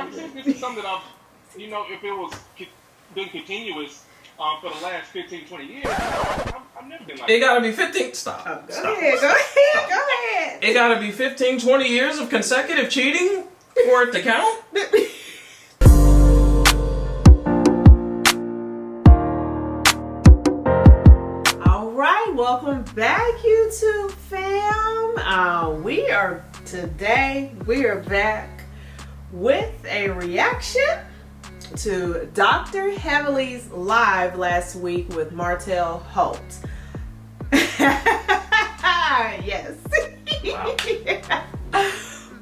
Like, since this is something that I've, you know, if it was been continuous for the last 15, 20 years, I've never been like It gotta be 15. Stop. Go Stop. ahead. Stop. Go ahead. It gotta be 15, 20 years of consecutive cheating for it to count? All right, welcome back, YouTube fam. We are back with a reaction to Dr. Heavenly's live last week with Martell Holt. Yes. Wow.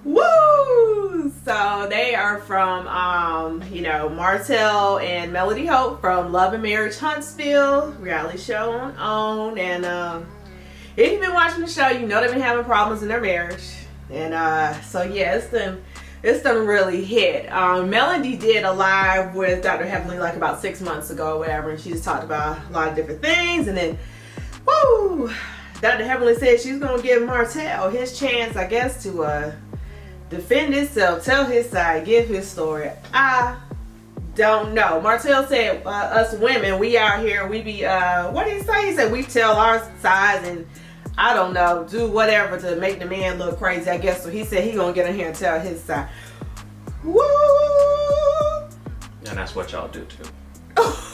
Woo! So they are from, Martell and Melody Holt from Love and Marriage Huntsville, reality show on OWN. And if you've been watching the show, you know they've been having problems in their marriage. And so yeah, it's done really hit. Melody did a live with Dr. Heavenly like about 6 months ago or whatever, and she just talked about a lot of different things. And then, woo! Dr. Heavenly said she's gonna give Martell his chance, I guess, to defend himself, tell his side, give his story. I don't know. Martell said, us women, we out here, we be, what did he say? He said we tell our sides and, I don't know, do whatever to make the man look crazy, I guess. So he said he gonna get in here and tell his side. Woo! And that's what y'all do too.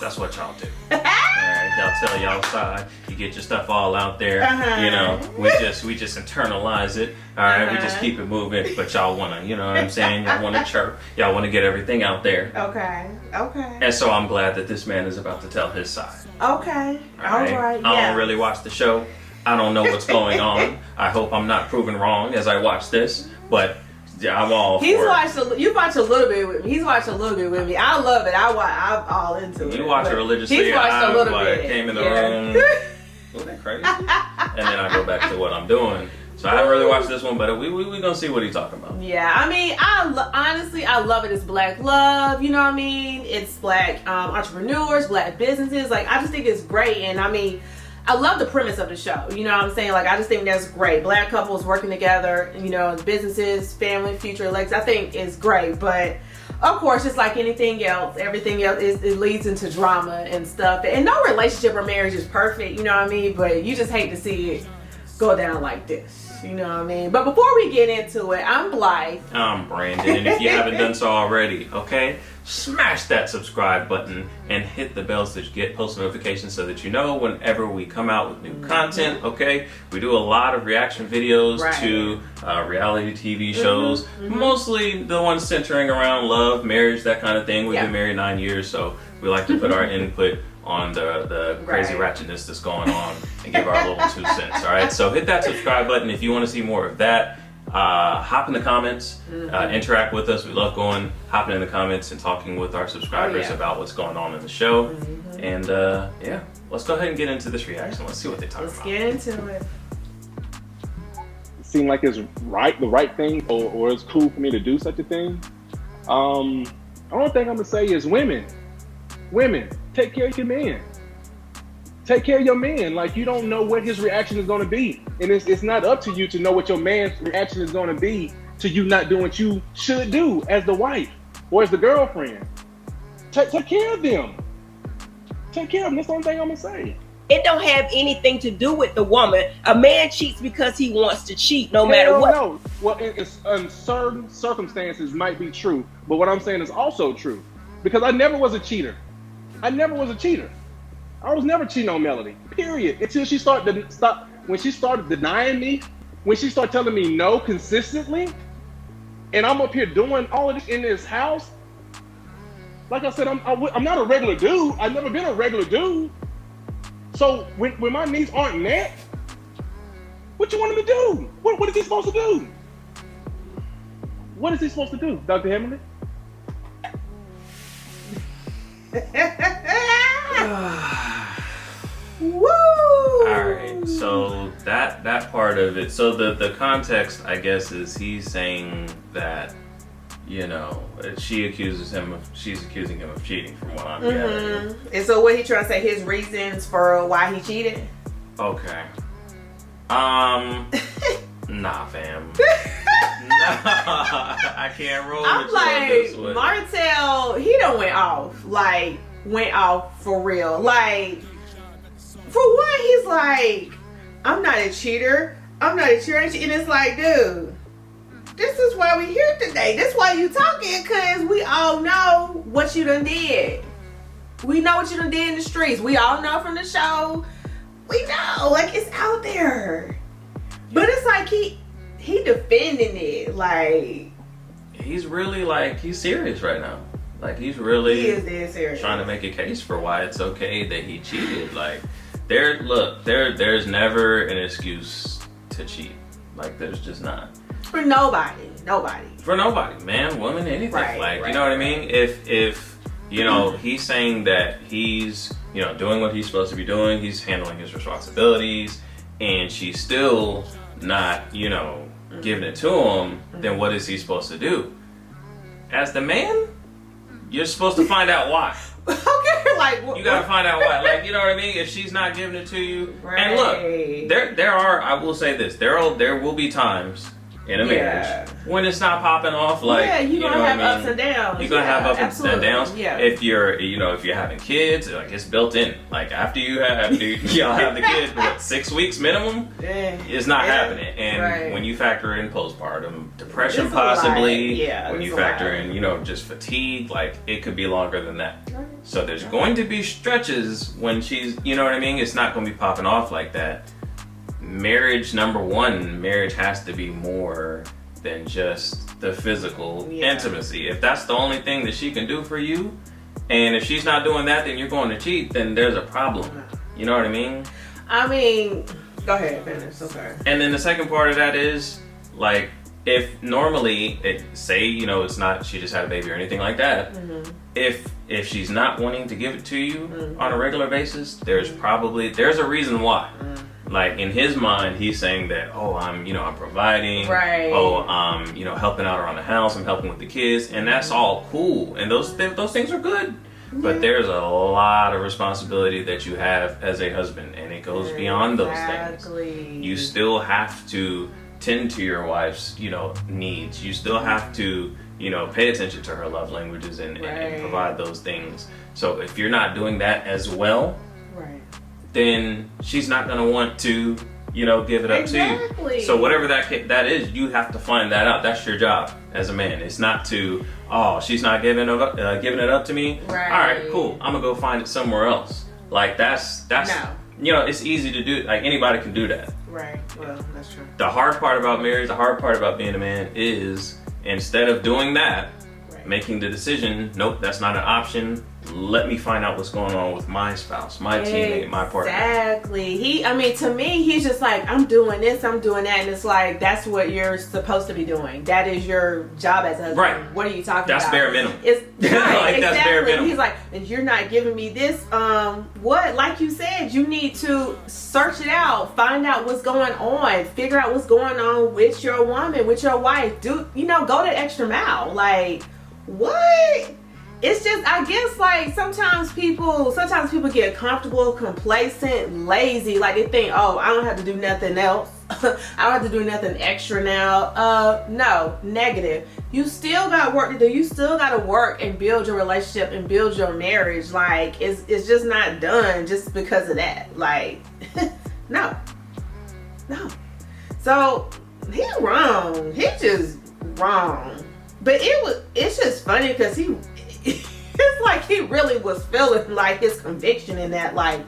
That's what y'all do. Alright, y'all tell y'all side. You get your stuff all out there. You know, we just internalize it. Alright, we just keep it moving. But y'all wanna, you know what I'm saying? Y'all wanna chirp. Y'all wanna get everything out there. Okay. And so I'm glad that this man is about to tell his side. Okay. Alright. I don't really watch the show. I don't know what's going on. I hope I'm not proven wrong as I watch this. But yeah, I'm all for it. You watch a little bit with me. He's watched a little bit with me. I love it. I'm all into it. You watch it religiously. He's watched a little bit. Came in the room. Wasn't that crazy? And then I go back to what I'm doing. So I haven't really watched this one, but we gonna see what he's talking about. Yeah, I mean, honestly, I love it. It's black love, you know what I mean? It's black entrepreneurs, black businesses. Like, I just think it's great. And I mean, I love the premise of the show. You know what I'm saying? Like, I just think that's great. Black couples working together, you know, businesses, family, future legs. I think it's great. But of course, just like anything else, everything else it leads into drama and stuff. And no relationship or marriage is perfect, you know what I mean? But you just hate to see it go down like this. You know what I mean? But before we get into it, I'm Blythe. I'm Brandon, and if you haven't done so already, okay, smash that subscribe button and hit the bell so that you get post notifications so that you know whenever we come out with new content, okay? We do a lot of reaction videos to reality TV shows, mostly the ones centering around love, marriage, that kind of thing. We've been married 9 years, so we like to put our input on the crazy ratchetness that's going on and give our little 2 cents. All right, so hit that subscribe button if you want to see more of that. Hop in the comments, interact with us. We love hopping in the comments and talking with our subscribers about what's going on in the show. And yeah, let's go ahead and get into this reaction. Let's see what they talk about. Let's get into it. it seemed like it's the right thing, or it's cool for me to do such a thing. The only thing I'm gonna say is women, take care of your man. Take care of your man. Like, you don't know what his reaction is going to be. And it's not up to you to know what your man's reaction is going to be to you not doing what you should do as the wife or as the girlfriend. Take care of them. Take care of them. That's the only thing I'm going to say. It don't have anything to do with the woman. A man cheats because he wants to cheat, no matter what. No. Well, in certain circumstances might be true. But what I'm saying is also true. Because I never was a cheater. I was never cheating on Melody, period. Until she when she started denying me, when she started telling me no consistently, and I'm up here doing all of this in this house. Like I said, I'm not a regular dude. I've never been a regular dude. So when my needs aren't met, what you want him to do? What is he supposed to do? What is he supposed to do, Dr. Heavenly? Woo! Alright, so that part of it, so the context, I guess, is he's saying that, you know, she's accusing him of cheating, from what I'm gathering. And so what he trying to say, his reasons for why he cheated? Okay. Nah, fam. I can't roll I'm with you on this like, one. Martell, he done went off. Like, went off for real. Like, for one, he's like, I'm not a cheater. I'm not a cheater. And it's like, dude, this is why we here today. This why you talking, because we all know what you done did. We know what you done did in the streets. We all know from the show. We know, like, it's out there. But it's like he defending it, like He's really like, he's serious right now. Like, he's really he is dead serious. trying to make a case for why it's okay that he cheated. Like, there's never an excuse to cheat. Like, there's just not. For nobody. For nobody, man, woman, anything. Right, like, right, you know what I right. mean? If you know, he's saying that he's, you know, doing what he's supposed to be doing, he's handling his responsibilities, and she's still not, you know, giving it to him, then what is he supposed to do? As the man, you're supposed to find out why. Okay, like You gotta find out why. Like, you know what I mean? If she's not giving it to you, Right. and look, there are. I will say this: there will be times in a marriage when it's not popping off. Like, yeah, you're gonna know have what I ups mean? and downs. You're gonna have ups absolutely. and downs. Yeah. If you're, you know, if you're having kids, like, it's built in. Like, after y'all have the kid, what, 6 weeks minimum? Yeah. It's not Yeah. happening. And Right. when you factor in postpartum depression, It's a lot. possibly, Yeah, when it's you a factor lot. in, you know, just fatigue, like, it could be longer than that. So there's going to be stretches when she's, you know what I mean? It's not going to be popping off like that. Marriage, number one, marriage has to be more than just the physical intimacy. If that's the only thing that she can do for you, and if she's not doing that, then you're going to cheat, then there's a problem. You know what I mean? I mean, go ahead, finish. So sorry. And then the second part of that is, like, if normally, say, you know, it's not, she just had a baby or anything like that, if she's not wanting to give it to you on a regular basis, there's a reason why. Like, in his mind, he's saying that, oh, I'm providing, Right. oh, I'm, helping out around the house, I'm helping with the kids, and that's all cool, and those things are good. But there's a lot of responsibility that you have as a husband, and it goes beyond those things. You still have to tend to your wife's, needs. You still have to, pay attention to her love languages and provide those things. So if you're not doing that as well, then she's not going to want to, give it up to you. So whatever that is, you have to find that out. That's your job as a man. It's not to, oh, she's not giving it up to me. Right. All right, cool. I'm gonna go find it somewhere else. Like, that's No. It's easy to do. Like, anybody can do that. Right. Well, that's true. The hard part about marriage, the hard part about being a man is, instead of doing that, making the decision, nope, that's not an option. Let me find out what's going on with my spouse, my teammate, my partner. Exactly. To me, he's just like, I'm doing this, I'm doing that, and it's like, that's what you're supposed to be doing. That is your job as a husband. Right. What are you talking That's about? bare minimum. It's right, Like, exactly. that's bare minimum. He's like, and you're not giving me this. What? Like you said, you need to search it out, find out what's going on, figure out what's going on with your woman, with your wife. Go the extra mile. Like, what? It's just, I guess, like, sometimes people get comfortable, complacent, lazy. Like, they think, oh, I don't have to do nothing else. I don't have to do nothing extra now. No, negative. You still got work to do. You still got to work and build your relationship and build your marriage. Like, it's just not done just because of that. Like, no. So, he's wrong. He's just wrong. But it's just funny because it's like he really was feeling like his conviction in that, like,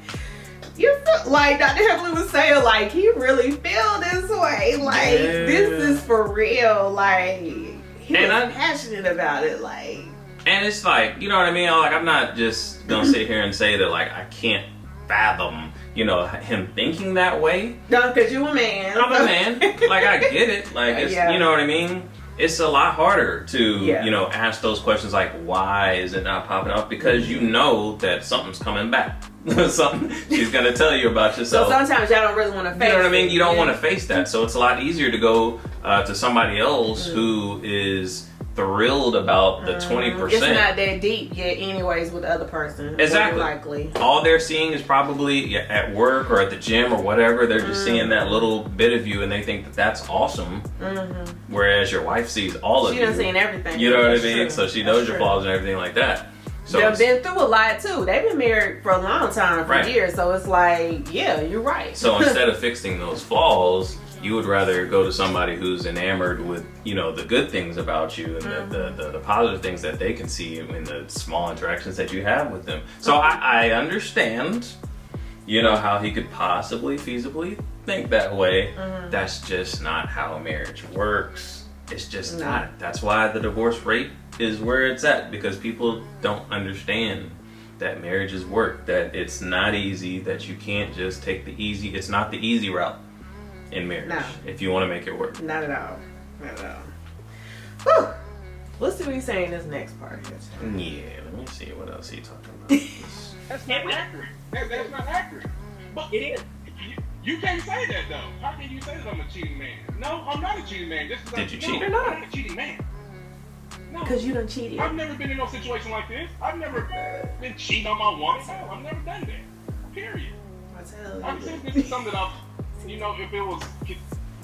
you feel like Dr. Heavenly was saying, like, he really feel this way, like, this is for real, like, he was passionate about it, like. And it's like, you know what I mean? Like, I'm not just gonna sit here and say that, like, I can't fathom, him thinking that way. No, because you a man. I'm a man. Like, I get it. Like, it's, you know what I mean? It's a lot harder to, ask those questions like, why is it not popping up? Because you know that something's coming back. Something she's going to tell you about yourself. So sometimes y'all don't really want to face it. You know what I mean? You don't want to face that. So it's a lot easier to go to somebody else who is thrilled about the 20%. It's not that deep yet, anyways, with the other person. Exactly. Likely. All they're seeing is probably at work or at the gym or whatever. They're just seeing that little bit of you, and they think that that's awesome. Whereas your wife sees all of you. She done seen everything. You know what I That's mean? true. So she knows your flaws and everything like that. So They've been through a lot too. They've been married for a long time, for Right. years. So it's like, yeah, you're right. So instead of fixing those flaws, you would rather go to somebody who's enamored with, you know, the good things about you and the positive things that they can see in the small interactions that you have with them. So I understand, you know, how he could possibly feasibly think that way. That's just not how marriage works. It's just not. That's why the divorce rate is where it's at, because people don't understand that marriage is work, that it's not easy, that you can't just take the easy, it's not the easy route in marriage. No. If you want to make it work. Not at all. Not at all. Whew. Let's see what he's saying in this next part. Yeah, let me see what else he's talking about. That's not accurate. That's not accurate. But It is. you can't say that though. How can you say that I'm a cheating man? No, I'm not a cheating man. Just 'cause Did you no, cheat or I'm not? not a cheating man. No. Because you done cheated. I've never been in no situation like this. I've never been cheating on my woman. No, I've never done that. Period. I tell I'm you. saying this is something that I've, you know, if it was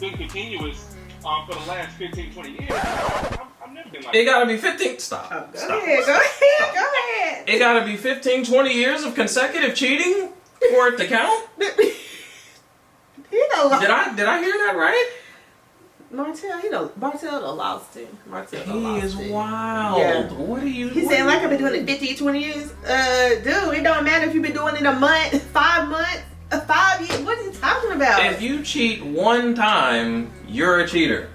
been continuous for the last 15, 20 years, I've never been like It that. gotta be 15, stop. Oh, go Stop. ahead. Go ahead. Go ahead. It gotta be 15, 20 years of consecutive cheating for it to count? He done Did I hear that right? Martell, Martell done lost him. Martell done He lost is him. wild. Yeah. What are you He's what saying are like you- I've been doing it 15, 20 years. Dude, it don't matter if you've been doing it a month, 5 months, 5 years. What is he talking about? If you cheat one time, you're a cheater.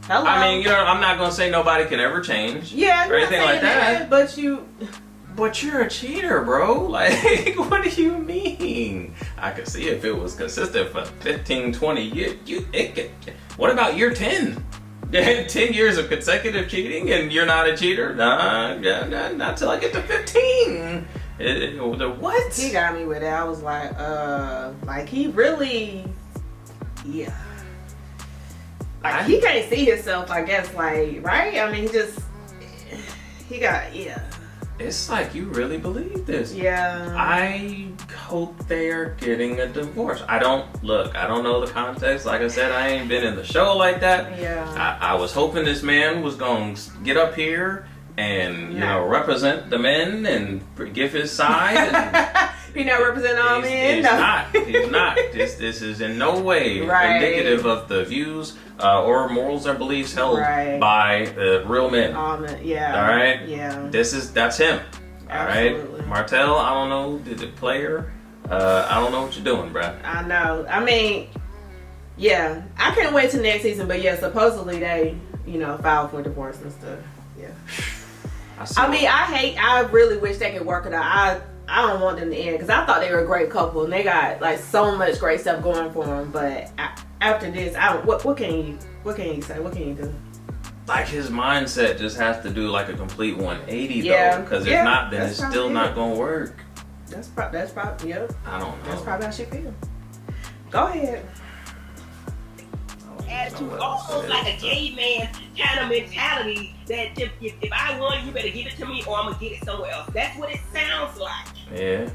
Hello. I mean, you know, I'm not gonna say nobody can ever change. yeah, I'm or not anything like saying that. But You're a cheater, bro. Like, what do you mean? I could see if it was consistent for 15, 20 years. What about year 10? 10 years of consecutive cheating and you're not a cheater? Nah, not till I get to 15. What? he got me with it. I was like he really, yeah. Like he can't see himself, I guess, like, right? I mean, he got, yeah. It's like you really believe this. Yeah. I hope they are getting a divorce. I don't know the context. Like I said, I ain't been in the show like that. Yeah. I was hoping this man was going to get up here and, you know, represent the men and give his side. And He not representing all men? He's No. not. He's not. This is in no way Right. indicative of the views or morals or beliefs held Right. by real men. Yeah. All right? Yeah. That's him. All right? Absolutely. Martell, I don't know the player. I don't know what you're doing, bruh. I know. I mean, yeah. I can't wait till next season, but yeah, supposedly they, filed for divorce and stuff. Yeah. I mean, I really wish they could work it out. I don't want them to end because I thought they were a great couple and they got like so much great stuff going for them. But after this, what can you say? What can you do? like his mindset just has to do like a complete 180 Yeah. though, because if Yeah, not, then that's it's still probably not it. gonna work. That's probably yep. I don't know. That's probably how she feel. Go ahead. Attitude, almost like a gay man kind of mentality that if I want it, you better give it to me or I'm gonna get it somewhere else. That's what it sounds like. Yeah.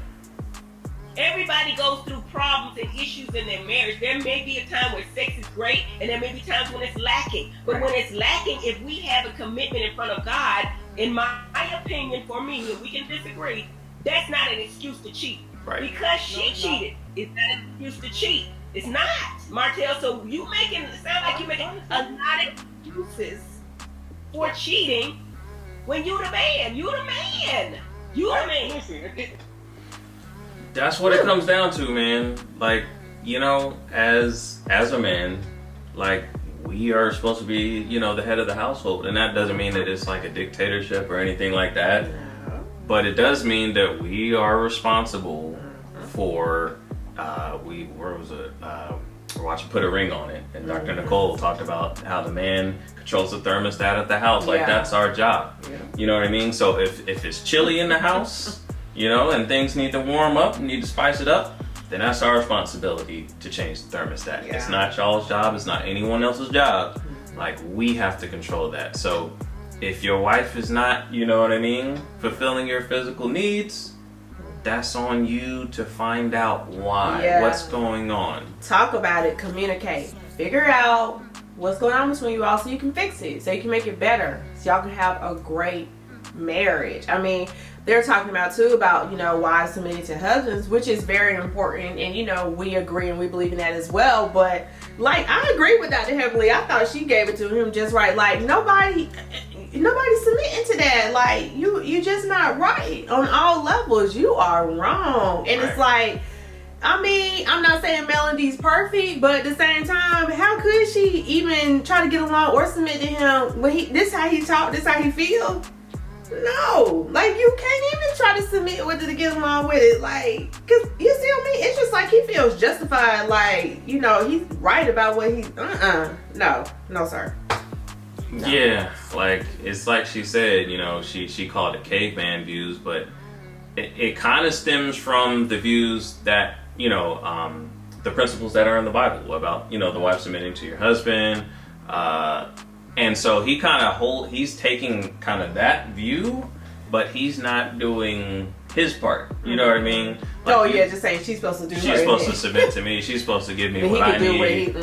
Everybody goes through problems and issues in their marriage. There may be a time where sex is great and there may be times when it's lacking. But when it's lacking, if we have a commitment in front of God, in my opinion, for me, and we can disagree, that's not an excuse to cheat. Right. Because she cheated, it's not an excuse to cheat. It's not, Martell. So you making it sound like you're making a lot of excuses for cheating when you the man. You the man. You the man. Listen, That's what it comes down to, man. Like, you know, as a man, like, we are supposed to be, you know, the head of the household. And that doesn't mean that it's like a dictatorship or anything like that. But it does mean that we are responsible for, where was it? We're watching Put a Ring on It. And Dr. Nicole talked about how the man controls the thermostat at the house. Like, Yeah. that's our job. Yeah. You know what I mean? So if it's chilly in the house, you know, and things need to warm up, need to spice it up, then that's our responsibility to change the thermostat. Yeah. It's not y'all's job. It's not anyone else's job. Like, we have to control that. So if your wife is not, you know what I mean, fulfilling your physical needs, that's on you to find out why. Yeah. What's going on. Talk about it, communicate, figure out what's going on between you all so you can fix it, so you can make it better, so y'all can have a great marriage. I mean, they're talking about too about, you know, wives submitting to husbands, which is very important, and you know, we agree and we believe in that as well. But like, I agree with Dr. Heavenly. I thought she gave it to him just right. Like, nobody's submitting to that. Like, you just not right on all levels. You are wrong. And It's like, I mean, I'm not saying Melody's perfect, but at the same time, how could she even try to get along or submit to him when this how he talk, this how he feel? No, like, you can't even try to submit with it to get along with it. Like, cause you see what I mean? It's just like he feels justified. Like, you know, he's right about what he's. No, sir. No. Yeah, like, it's like she said, you know, she called it caveman views, but it kind of stems from the views that, you know, the principles that are in the Bible about, you know, the wife submitting to your husband. And so he's taking kind of that view, but he's not doing his part. You know what I mean? Like, just saying she's supposed to do. She's supposed to submit to me. She's supposed to give me what I need.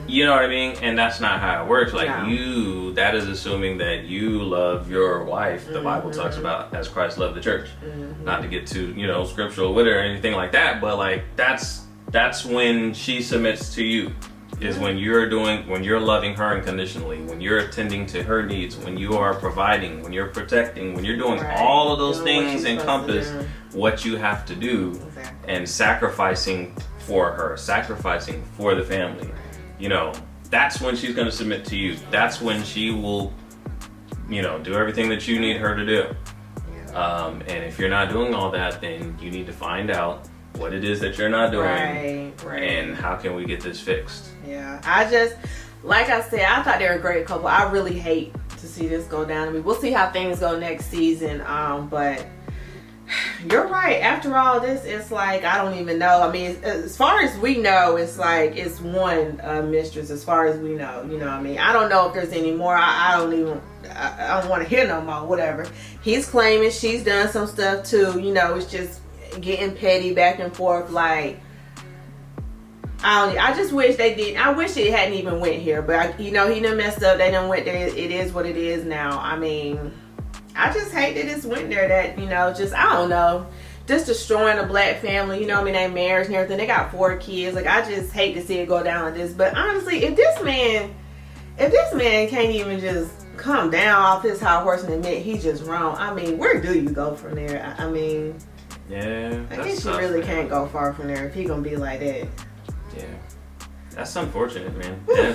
You know what I mean? And that's not how it works. Like, that is assuming that you love your wife. The Bible talks about as Christ loved the church. Not to get too, you know, scriptural with it or anything like that, but like that's when she submits to you. Is when you're loving her unconditionally, when you're attending to her needs, when you are providing, when you're protecting, when you're doing all of those things encompass what you have to do, and sacrificing for her, sacrificing for the family. You know, that's when she's going to submit to you. That's when she will, you know, do everything that you need her to do. And if you're not doing all that, then you need to find out what it is that you're not doing, and how can we get this fixed. Yeah, like I said, I thought they were a great couple. I really hate to see this go down. I mean, we'll see how things go next season, but you're right. After all this, it's like, I don't even know. I mean, as far as we know, it's like it's one mistress as far as we know. You know what I mean? I don't know if there's any more. I don't want to hear no more, whatever. He's claiming she's done some stuff too. You know, it's just getting petty back and forth. Like, I just wish they didn't. I wish it hadn't even went here, but you know, he done messed up. They done went there. It is what it is now. I mean, I just hate that it's went there. That, you know, just, I don't know, just destroying a black family. You know what I mean? Their marriage and everything. They got 4 kids. Like, I just hate to see it go down like this. But honestly, if this man can't even just come down off his high horse and admit he's just wrong, I mean, where do you go from there? I mean, yeah, I guess you really can't go far from there if he gonna be like that. Yeah, that's unfortunate, man. Yeah.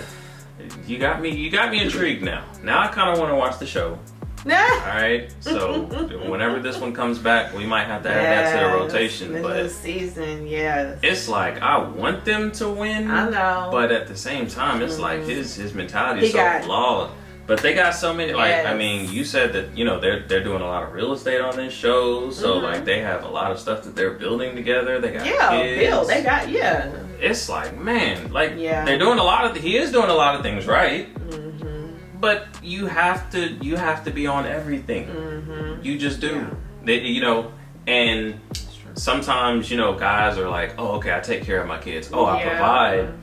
You got me intrigued now. Now I kind of want to watch the show. All right, so whenever this one comes back, we might have to add that to the rotation. The but new season, yes. It's like, I want them to win. I know, but at the same time, it's like his mentality is so flawed. But they got so many, like, I mean, you said that, you know, they're doing a lot of real estate on this show, so like they have a lot of stuff that they're building together. They got kids. They got It's like, man, like they're doing he is doing a lot of things right. But you have to be on everything. You just do. They, you know, and sometimes, you know, guys are like, oh, okay, I take care of my kids. Oh, I provide.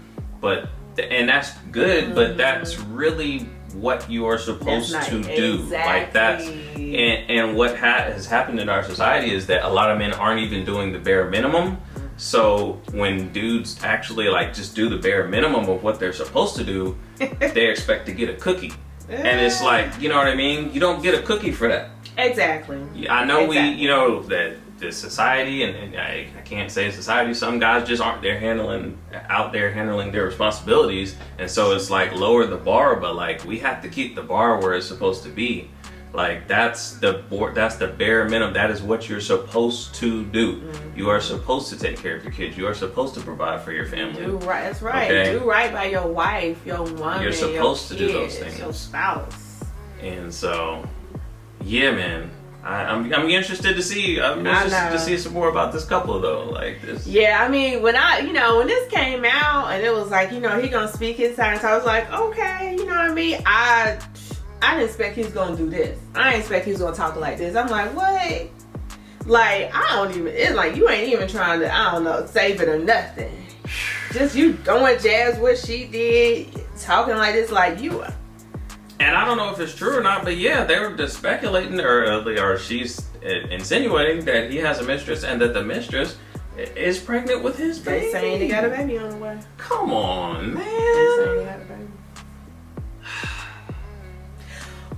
But and that's good, but that's really what you are supposed to do. Like, that's and what has happened in our society is that a lot of men aren't even doing the bare minimum. So when dudes actually like just do the bare minimum of what they're supposed to do, they expect to get a cookie. And it's like, you know what I mean? You don't get a cookie for that. Exactly. I know you know, that the society, and I can't say society, some guys just aren't out there handling their responsibilities. And so it's like, lower the bar, but like, we have to keep the bar where it's supposed to be. Like, that's the bare minimum. That is what you're supposed to do. You are supposed to take care of your kids. You are supposed to provide for your family. Do right. That's right. Okay? Do right by your wife, your woman. You're supposed to do those things. Your spouse. And so, yeah, man. I'm interested to see. I'm interested to see some more about this couple, though. Like this. Yeah, I mean, when this came out and it was like, you know, he gonna speak his side, so I was like, okay, you know what I mean. I didn't expect he was gonna do this. I didn't expect he was gonna talk like this. I'm like, what? Like, I don't even, it's like you ain't even trying to, I don't know, save it or nothing. Just you going jazz what she did, talking like this, like you. And I don't know if it's true or not, but yeah, they were just speculating, or she's insinuating that he has a mistress and that the mistress is pregnant with his baby. They saying they got a baby on the way. Come on, man. They saying they got a baby.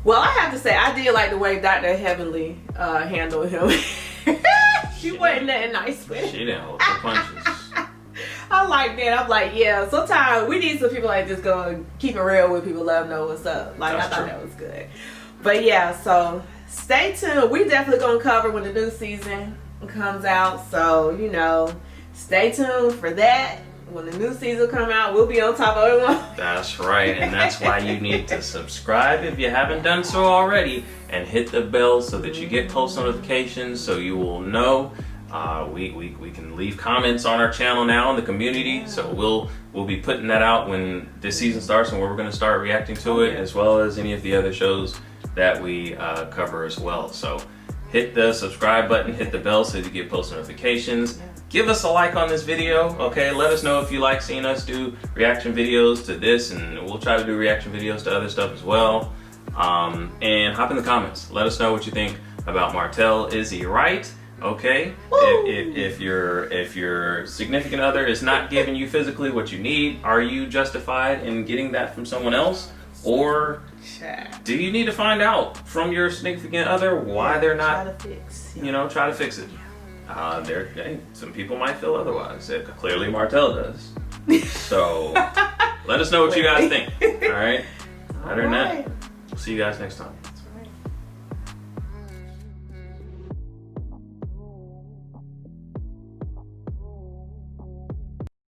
Well, I have to say, I did like the way Dr. Heavenly handled him. She wasn't that nice with him. She didn't hold the punches. I like that. I'm like, yeah, sometimes we need some people like this go keep it real with people, let them know what's up. Like, That's I thought true. that was good. But yeah, so stay tuned. We definitely gonna cover when the new season comes out. So, you know, stay tuned for that. When the new season come out, we'll be on top of everyone. That's right, and that's why you need to subscribe if you haven't done so already, and hit the bell so that you get post notifications, so you will know. We can leave comments on our channel now in the community, so we'll be putting that out when this season starts and where we're going to start reacting to it, as well as any of the other shows that we cover as well. So hit the subscribe button, hit the bell so that you get post notifications. Give us a like on this video, okay? Let us know if you like seeing us do reaction videos to this, and we'll try to do reaction videos to other stuff as well. And hop in the comments. Let us know what you think about Martell. Is he right? Okay. If your significant other is not giving you physically what you need, are you justified in getting that from someone else? Or do you need to find out from your significant other why they're not, Try to fix. you know, try to fix it? Some people might feel otherwise. Clearly Martell does. So let us know what you guys think. All right. Other than that, we'll see you guys next time.